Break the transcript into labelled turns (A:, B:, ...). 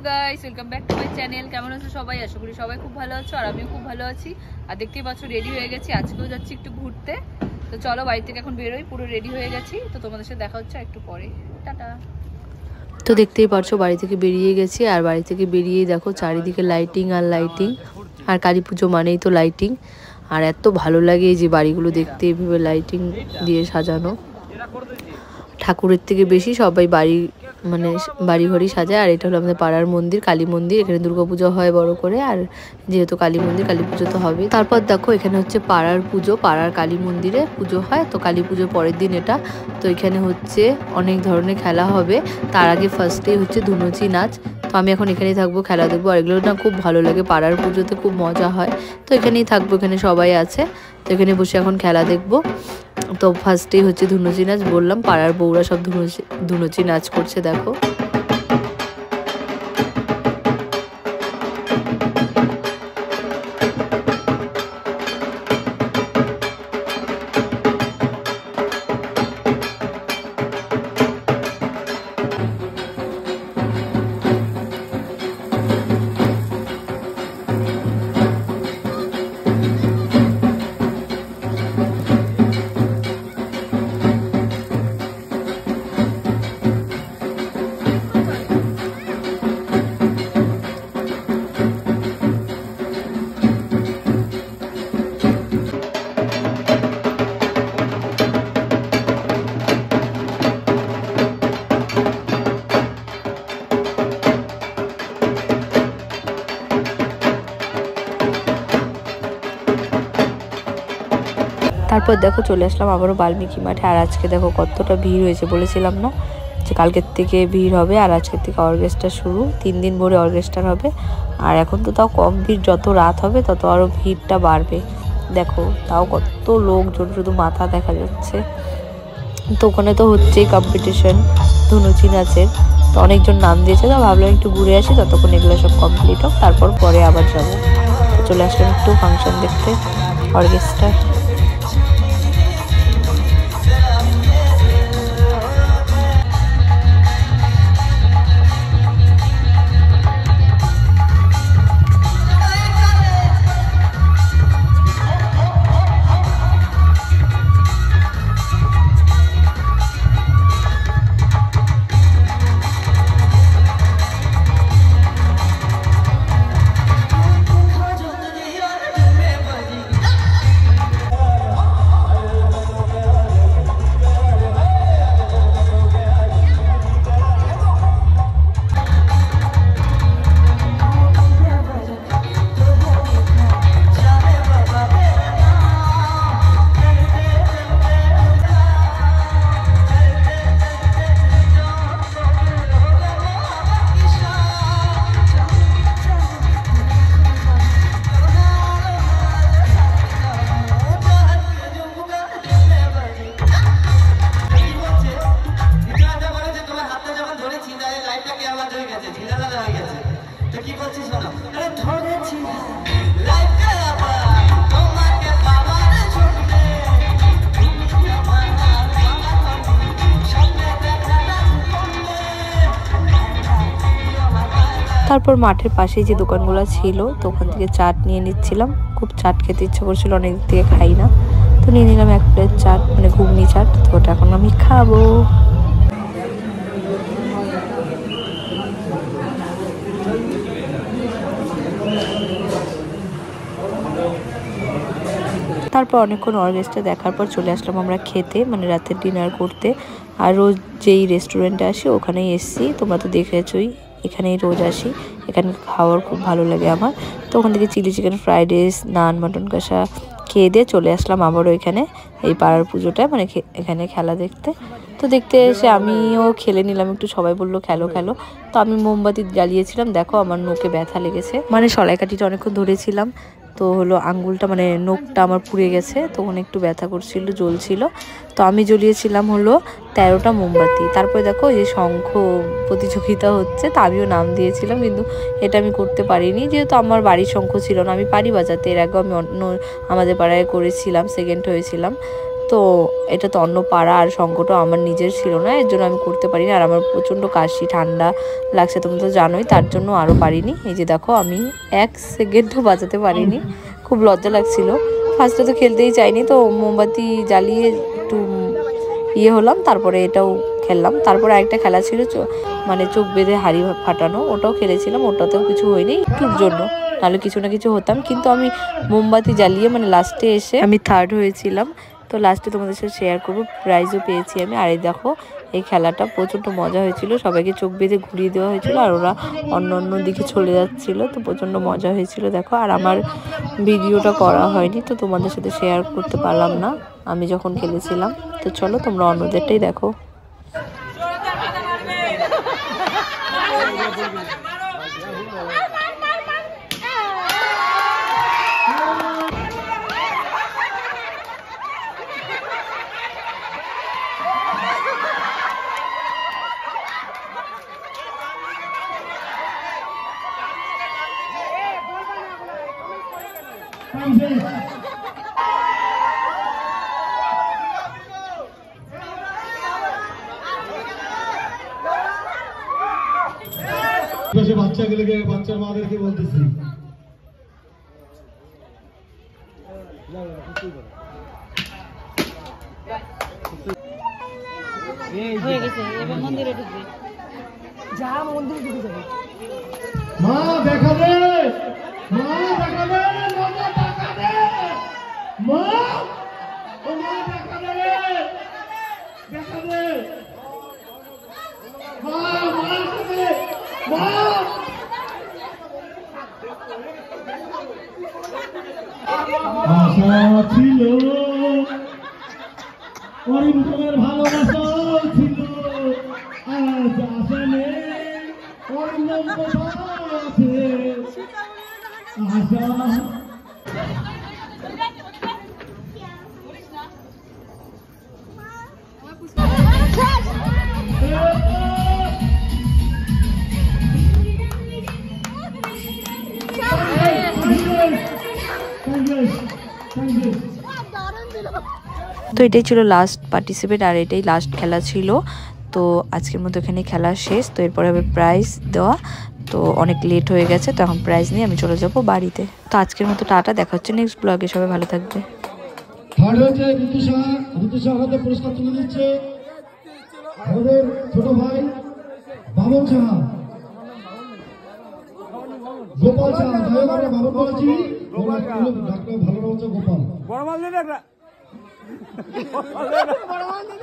A: Guys, welcome back to my channel. কেমন আছো সবাই? আশা করি সবাই খুব ভালো আছো, আর আমিও খুব ভালো আছি। আর দেখতেই পাচ্ছ রেডি হয়ে গেছি, আজকেও যাচ্ছি একটু ঘুরতে। তো চলো বাড়ি থেকে এখন বেরোই, পুরো রেডি হয়ে গেছি। তো তোমাদের সাথে দেখা হচ্ছে একটু পরে, টাটা।
B: তো দেখতেই পারছো বাড়ি থেকে বেরিয়ে গেছি, আর বাড়ি থেকে বেরিয়েই দেখো চারিদিকে লাইটিং আর লাইটিং। আর কালী পুজো মানেই তো লাইটিং, আর এত ভালো লাগে এই যে বাড়িগুলো দেখতে এভাবে লাইটিং দিয়ে সাজানো। ঠাকুরের থেকে বেশি সবাই বাড়ি ঘরই সাজায়। আর এটা হলো আমাদের পাড়ার মন্দির, কালী মন্দির। এখানে দুর্গাপুজো হয় বড় করে, আর যেহেতু কালী মন্দির, কালী পুজো তো হবে। তারপর দেখো এখানে হচ্ছে পাড়ার পুজো, পাড়ার কালী মন্দিরে পুজো হয়। তো কালী পুজোর পরের দিন এটা। তো এখানে হচ্ছে অনেক ধরনের খেলা হবে। তার আগে ফার্স্টেই হচ্ছে ধুনুচি নাচ। তো আমি এখন এখানেই থাকবো, খেলা দেখবো। আর এগুলো না খুব ভালো লাগে, পাড়ার পুজোতে খুব মজা হয়। তো এখানেই থাকবো, এখানে সবাই আছে। তো এখানে বসে এখন খেলা দেখবো। তো ফার্স্টেই হচ্ছে ধুনুচি নাচ, বললাম পাড়ার বউরা সব ধুনুচি নাচ করছে দেখো। তারপর দেখো চলে আসলাম আবারও বাল্মীকি মাঠে। আর আজকে দেখো কতটা ভিড় হয়েছে, বলেছিলাম না যে কালকের থেকে ভিড় হবে, আর আজকের থেকে অর্কেস্ট্রা শুরু। 3 দিন ভরে অর্কেস্ট্রা হবে। আর এখন তো তাও কম ভিড়, যত রাত হবে তত আরও ভিড়টা বাড়বে। দেখো তাও কত লোকজন, শুধু মাথা দেখা যাচ্ছে। তো ওখানে তো হচ্ছেই কম্পিটিশন ধুনুচি নাচের। তো অনেকজন নাম দিয়েছে, তো ভাবলাম একটু ঘুরে আসি, ততক্ষণ এগুলো সব কমপ্লিট হোক, তারপর পরে আবার যাবো। তো চলে আসলাম একটু ফাংশন দেখতে, অর্কেস্ট্রা। তারপর মাঠের পাশে যে দোকানগুলো ছিল, তো ওখান থেকে চাট নিয়ে নিচ্ছিলাম। খুব চাট খেতে ইচ্ছে করছিল, অনেক দিক থেকে খাই না। তো নিয়ে নিলাম 1 প্লেট চাট, মানে ঘুগনি চাট। তো ওটা এখন আমি খাবো। তারপর অনেকক্ষণ অর্কেস্ট্রা দেখার পর চলে আসলাম আমরা খেতে, মানে রাতের ডিনার করতে। আর রোজ যেই রেস্টুরেন্টে আসি ওখানেই এসছি, তোমরা তো দেখেছোই, এখানেই রোজ আসি। এখানে খাওয়ার খুব ভালো লাগে আমার। তো ওখান থেকে চিলি চিকেন, ফ্রাইড রাইস, নান, মটন কষা খেয়ে দিয়ে চলে আসলাম আবারও এখানে, এই পাড়ার পুজোটায়, মানে এখানে খেলা দেখতে। তো দেখতে এসে আমিও খেলে নিলাম একটু, সবাই বললো খেলো খেলো। তো আমি মোমবাতি জ্বালিয়েছিলাম, দেখো আমার নোকে ব্যথা লেগেছে, মানে সলাইকাঠিটা অনেকক্ষণ ধরেছিলাম। তো হলো আঙ্গুলটা, মানে নখটা আমার পুড়ে গেছে, তখন একটু ব্যথা করছিল, জ্বলছিল। তো আমি জ্বলিয়েছিলাম হলো 13টা মোমবাতি। তারপরে দেখো এই যে শঙ্খ প্রতিযোগিতা হচ্ছে, তা আমিও নাম দিয়েছিলাম, কিন্তু এটা আমি করতে পারিনি, যেহেতু আমার বাড়ির শঙ্খ ছিল না। আমি পারি বাজাতে, এর আগেও আমি অন্য আমাদের পাড়ায় করেছিলাম, সেকেন্ড হয়েছিলাম। তো এটা তো অন্য পাড়া আর সঙ্গটাও আমার নিজের ছিল না, এর জন্য আমি করতে পারিনি। আর আমার প্রচণ্ড কাশি ঠান্ডা লাগছে, তুমি তো জানোই, তার জন্য আরও পারিনি। এই যে দেখো আমি 1 সেকেন্ডও বাজাতে পারিনি, খুব লজ্জা লাগছিল। ফার্স্টে তো খেলতেই চাইনি, তো মোমবাতি জ্বালিয়ে একটু হলাম, তারপরে এটাও খেললাম। তারপরে আরেকটা খেলা ছিল মানে চোখ বেঁধে হাড়ি ফাটানো, ওটাও খেলেছিলাম, ওটাতেও কিছু হয়নি, একটুর জন্য, নাহলে কিছু না কিছু হতাম। কিন্তু আমি মোমবাতি জ্বালিয়ে মানে লাস্টে এসে আমি 3rd হয়েছিলাম। তো লাস্টে তোমাদের সাথে শেয়ার করবো, প্রাইজও পেয়েছি আমি। আর এই দেখো এই খেলাটা প্রচণ্ড মজা হয়েছিল, সবাইকে চোখ বেঁধে ঘুরিয়ে দেওয়া হয়েছিল আর ওরা অন্য অন্য দিকে চলে যাচ্ছিল, তো প্রচণ্ড মজা হয়েছিল দেখো। আর আমার ভিডিওটা করা হয়নি, তো তোমাদের সাথে শেয়ার করতে পারলাম না আমি যখন খেলেছিলাম। তো চলো তোমরা অন্যদেরটাই দেখো।
C: বাচ্চাগুলোকে বাচ্চার মাদেরকে বলতেছি
A: হয়ে গেছে, এবার মন্দিরে ঢুকবে। যা মন্দিরে ঢুকে যাবে।
C: মা দেখা দে, মা দেখা দে, মা দেখা দে, মা ও মা দেখা দে, দেখা দে, মা মা দেখা দে, মা। আশা ছিল অরিন্দমের ভালোবাসা ছিল, আজ আশা নেই, অরিন্দম কোথায় আছে আশা।
B: তো এটাই ছিল লাস্ট পার্টিসিপেট আর এটাই লাস্ট খেলা ছিল। তো আজকের মতো এখানে খেলা শেষ। তো এরপরে হবে প্রাইজ দেওয়া, তো অনেক লেট হয়ে গেছে, তো এখন প্রাইজ নিয়ে আমি চলে যাব বাড়িতে। তো আজকের মতো টাটা, দেখা হচ্ছে নেক্সট ব্লগে, সবাই ভালো থাকবে।
C: থার্ড হয়েছে ঋতু সাহা, ঋতু সাহা হাতে পুরস্কার তুলে দিচ্ছে আমাদের ছোট ভাই বাবন সাহা, গোপাল সাহা। যাই হোক আমরা বাবন বলেছি, ডাক্তার ভালো নাম হচ্ছে গোপাল।
D: বড় মাল নেই একটা বড় মাল নেই।